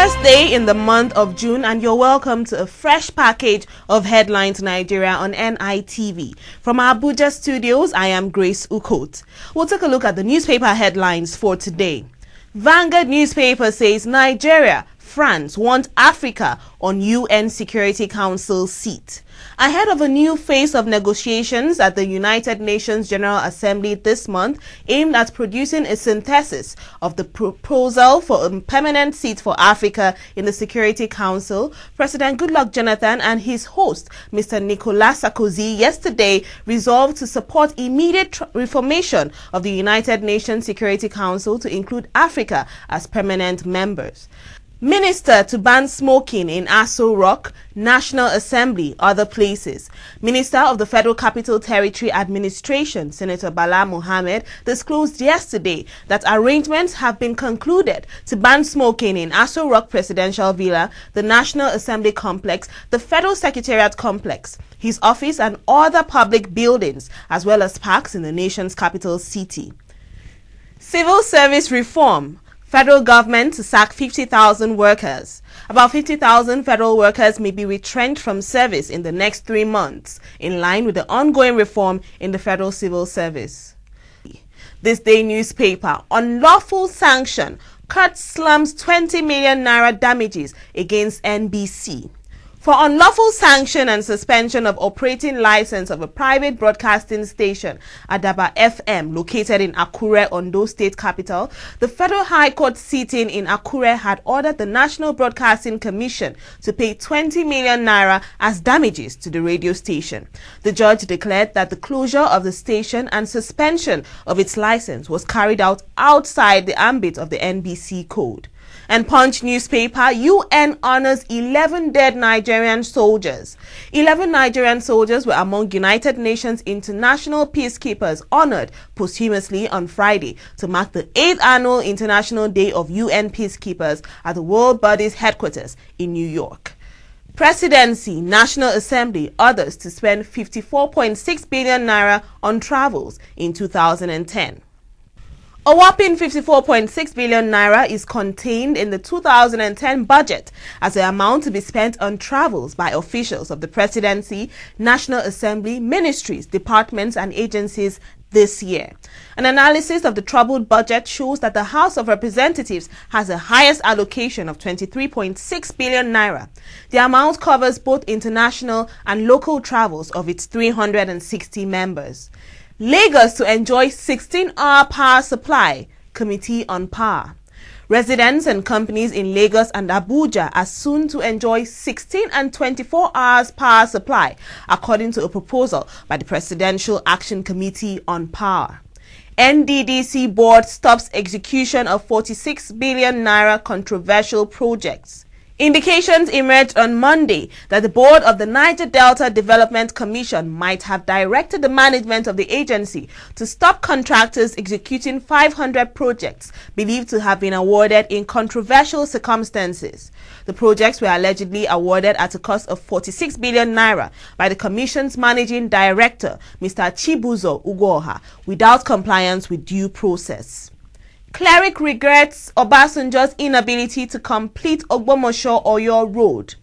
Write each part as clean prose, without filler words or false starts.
first day in the month of June, and you're welcome to a fresh package of Headlines Nigeria on NITV. From our Abuja studios, I am Grace Ukot. We'll take a look at the newspaper headlines for today. Vanguard newspaper says Nigeria, France want Africa on UN Security Council seat. Ahead of a new phase of negotiations at the United Nations General Assembly this month aimed at producing a synthesis of the proposal for a permanent seat for Africa in the Security Council, President Goodluck Jonathan and his host, Mr. Nicolas Sarkozy, yesterday resolved to support immediate reformation of the United Nations Security Council to include Africa as permanent members. Minister to ban smoking in Aso Rock, National Assembly, other places. Minister of the Federal Capital Territory Administration, Senator Bala Mohammed, disclosed yesterday that arrangements have been concluded to ban smoking in Aso Rock Presidential Villa, the National Assembly Complex, the Federal Secretariat Complex, his office and other public buildings, as well as parks in the nation's capital city. Civil service reform. Federal government to sack 50,000 workers. About 50,000 federal workers may be retrenched from service in the next 3 months, in line with the ongoing reform in the federal civil service. This day newspaper, Unlawful sanction, cut slums 20 million naira damages against NBC. For unlawful sanction and suspension of operating license of a private broadcasting station, Adaba FM, located in Akure, Ondo State Capital, the Federal High Court sitting in Akure had ordered the National Broadcasting Commission to pay 20 million naira as damages to the radio station. The judge declared that the closure of the station and suspension of its license was carried out outside the ambit of the NBC code. And Punch newspaper, UN honors 11 dead Nigerian soldiers. 11 Nigerian soldiers were among United Nations international peacekeepers honored posthumously on Friday to mark the 8th annual International Day of UN Peacekeepers at the World Body's headquarters in New York. Presidency, National Assembly, others to spend 54.6 billion naira on travels in 2010. A whopping 54.6 billion naira is contained in the 2010 budget as the amount to be spent on travels by officials of the Presidency, National Assembly, ministries, departments and agencies this year. An analysis of the troubled budget shows that the House of Representatives has the highest allocation of 23.6 billion naira. The amount covers both international and local travels of its 360 members. Lagos to enjoy 16-hour power supply, Committee on Power. Residents and companies in Lagos and Abuja are soon to enjoy 16 and 24 hours power supply, according to a proposal by the Presidential Action Committee on Power. NDDC board stops execution of 46 billion naira controversial projects. Indications emerged on Monday that the board of the Niger Delta Development Commission might have directed the management of the agency to stop contractors executing 500 projects believed to have been awarded in controversial circumstances. The projects were allegedly awarded at a cost of 46 billion naira by the Commission's managing director, Mr. Chibuzo Ugoha, without compliance with due process. Cleric regrets Obasanjo's inability to complete Ogbomosho-Oyo Road.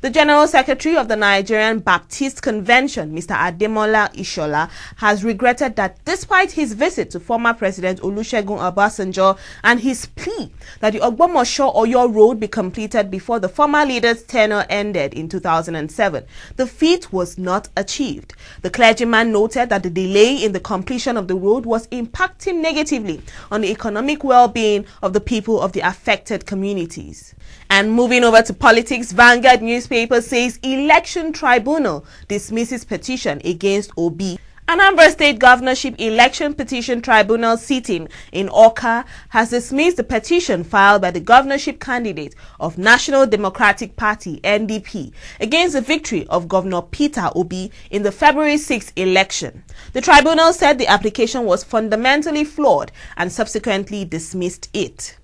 The General Secretary of the Nigerian Baptist Convention, Mr. Ademola Ishola, has regretted that despite his visit to former President Olusegun Obasanjo and his plea that the Ogbomosho-Oyo Road be completed before the former leader's tenure ended in 2007, the feat was not achieved. The clergyman noted that the delay in the completion of the road was impacting negatively on the economic well-being of the people of the affected communities. And moving over to politics, Vanguard newspaper says Election Tribunal dismisses petition against Obi. Anambra State Governorship Election Petition Tribunal sitting in Awka has dismissed the petition filed by the governorship candidate of National Democratic Party (NDP) against the victory of Governor Peter Obi in the February 6 election. The tribunal said the application was fundamentally flawed and subsequently dismissed it.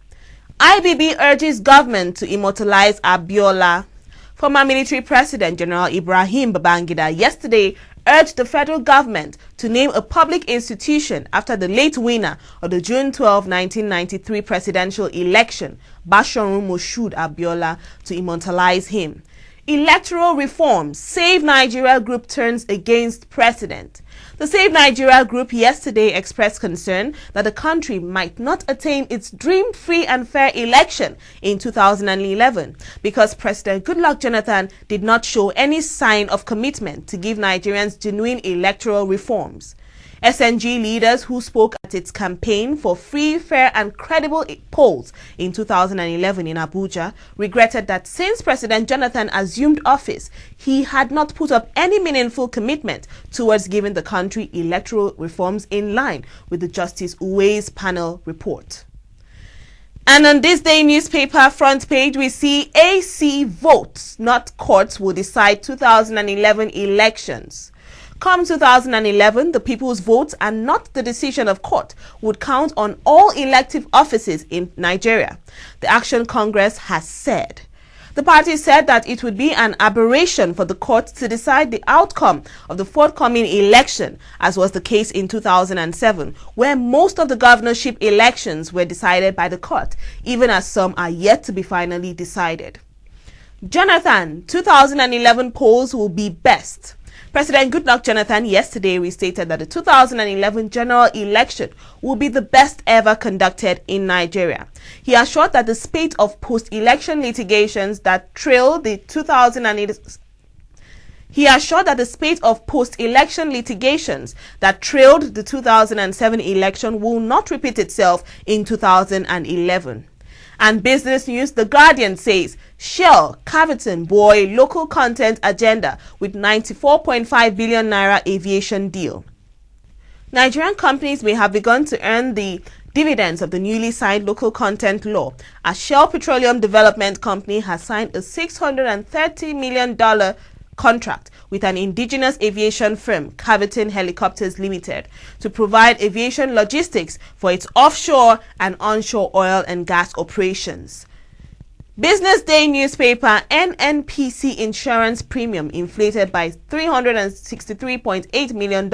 IBB urges government to immortalize Abiola. Former military president General Ibrahim Babangida yesterday urged the federal government to name a public institution after the late winner of the June 12, 1993 presidential election, Basharu Moshood Abiola, to immortalize him. Electoral reforms. Save Nigeria group turns against president. The Save Nigeria group yesterday expressed concern that the country might not attain its dream free and fair election in 2011 because President Goodluck Jonathan did not show any sign of commitment to give Nigerians genuine electoral reforms. SNG leaders who spoke at its campaign for free, fair and credible polls in 2011 in Abuja regretted that since President Jonathan assumed office, he had not put up any meaningful commitment towards giving the country electoral reforms in line with the Justice Uwe's panel report. And on this day newspaper front page, we see AC votes, not courts, will decide 2011 elections. Come 2011, the people's votes and not the decision of court would count on all elective offices in Nigeria, the Action Congress has said. The party said that it would be an aberration for the court to decide the outcome of the forthcoming election, as was the case in 2007, where most of the governorship elections were decided by the court, even as some are yet to be finally decided. Jonathan, 2011 polls will be best. President Goodluck Jonathan yesterday restated that the 2011 general election will be the best ever conducted in Nigeria. He assured that the spate of post-election litigations that trailed the 2007 election will not repeat itself in 2011. And business news, The Guardian says, Shell, Caviton buoy local content agenda with 94.5 billion naira aviation deal. Nigerian companies may have begun to earn the dividends of the newly signed local content law, as Shell Petroleum Development Company has signed a $630 million contract with an indigenous aviation firm, Caviton Helicopters Limited, to provide aviation logistics for its offshore and onshore oil and gas operations. Business Day newspaper, NNPC insurance premium inflated by $363.8 million.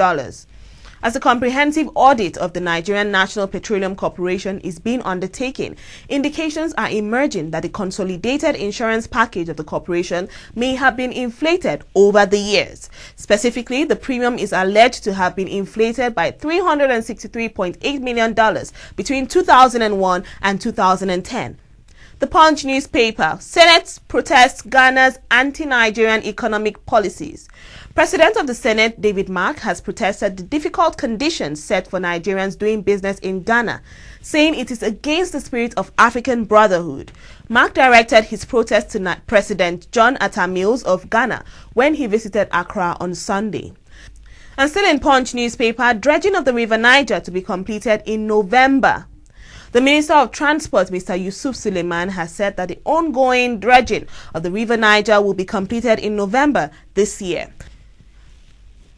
As a comprehensive audit of the Nigerian National Petroleum Corporation is being undertaken, indications are emerging that the consolidated insurance package of the corporation may have been inflated over the years. Specifically, the premium is alleged to have been inflated by $363.8 million between 2001 and 2010. The Punch newspaper, Senate protests Ghana's anti-Nigerian economic policies. President of the Senate, David Mark, has protested the difficult conditions set for Nigerians doing business in Ghana, saying it is against the spirit of African brotherhood. Mark directed his protest to President John Atta Mills of Ghana when he visited Accra on Sunday. And still in Punch newspaper, dredging of the River Niger to be completed in November. The Minister of Transport, Mr. Yusuf Suleiman, has said that the ongoing dredging of the River Niger will be completed in November this year.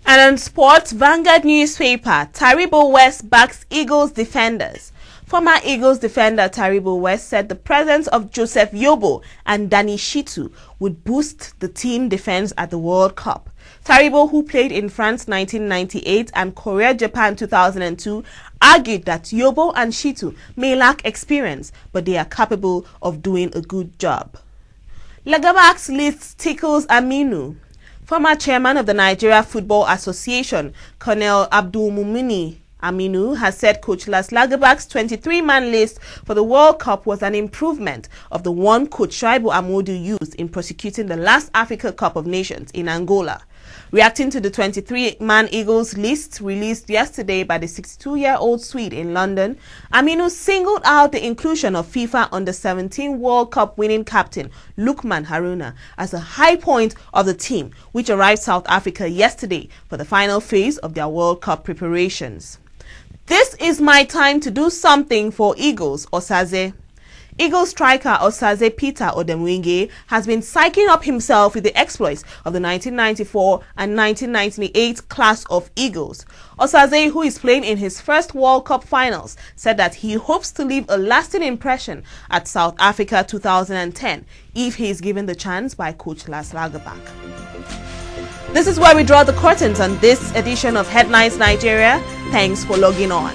And on sports, Vanguard newspaper, Taribo West backs Eagles defenders. Former Eagles defender Taribo West said the presence of Joseph Yobo and Danny Shitu would boost the team defense at the World Cup. Taribo, who played in France 1998 and Korea-Japan 2002, argued that Yobo and Shitu may lack experience, but they are capable of doing a good job. Lagabak's list tickles Aminu. Former chairman of the Nigeria Football Association, Colonel Abdulmumini Aminu, has said Coach Las Lagabak's 23-man list for the World Cup was an improvement of the one Coach Shaibu Amodu used in prosecuting the last Africa Cup of Nations in Angola. Reacting to the 23-man Eagles list released yesterday by the 62-year-old Swede in London, Aminu singled out the inclusion of FIFA Under-17 World Cup winning captain Lukman Haruna as a high point of the team, which arrived South Africa yesterday for the final phase of their World Cup preparations. This is my time to do something for Eagles, Osaze. Eagles striker Osaze Peter Odemwingie has been psyching up himself with the exploits of the 1994 and 1998 class of Eagles. Osaze, who is playing in his first World Cup finals, said that he hopes to leave a lasting impression at South Africa 2010 if he is given the chance by Coach Las Lagerbach. This is where we draw the curtains on this edition of Headlines Nigeria. Thanks for logging on.